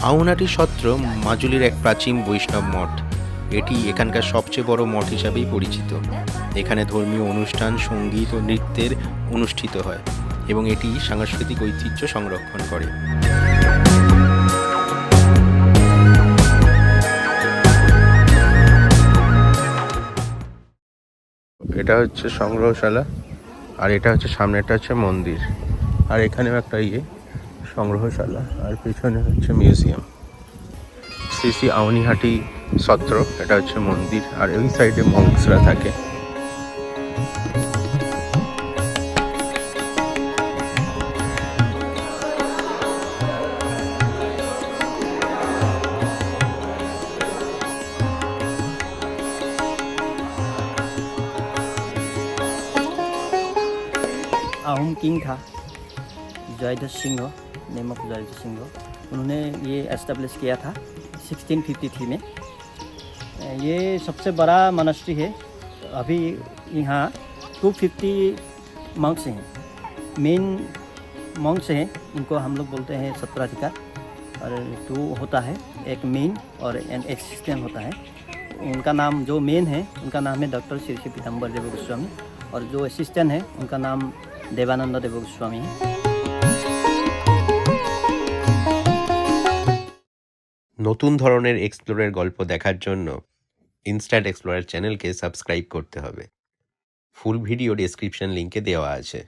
আউনাটি সত্র মাজুলির এক প্রাচীন বৈষ্ণব মঠ। এটি এখানকার সবচেয়ে বড় মঠ হিসাবেই পরিচিত। এখানে ধর্মীয় অনুষ্ঠান, সঙ্গীত ও নৃত্যের অনুষ্ঠিত হয় এবং এটি সাংস্কৃতিক ঐতিহ্য সংরক্ষণ করে। এটা হচ্ছে সংগ্রহশালা, আর এটা হচ্ছে সামনেটা হচ্ছে মন্দির, আর এখানেও একটা সংগ্রহশালা, আর পেছনে হচ্ছে মিউজিয়াম। শ্রী শ্রী আউনিহাটি সত্র, এটা হচ্ছে মন্দির, আর ওই সাইডে মঙ্কসরা থাকে। आहूम किंग था जयध्वज सिंह, नेम ऑफ जयध्वज सिंह। उन्होंने ये एस्टेब्लिश किया था 1653 में। ये सबसे बड़ा मोनास्ट्री है। अभी यहाँ 250 मंक्स हैं। मेन मंक्स हैं, इनको हम लोग बोलते हैं सत्राधिकार, और 2 होता है, एक मेन और एन असिस्टेंट होता है। उनका नाम, जो मेन है उनका नाम है डॉक्टर श्री श्री पीताम्बर देव गोस्वामी, और जो असिस्टेंट है उनका नाम देवानंद देव गोस्वामी है। নতুন ধরনের এক্সপ্লোরের গল্প দেখার জন্য ইনস্ট্যান্ট এক্সপ্লোরার চ্যানেলকে সাবস্ক্রাইব করতে হবে। ফুল ভিডিও ডেসক্রিপশন লিঙ্কে দেওয়া আছে।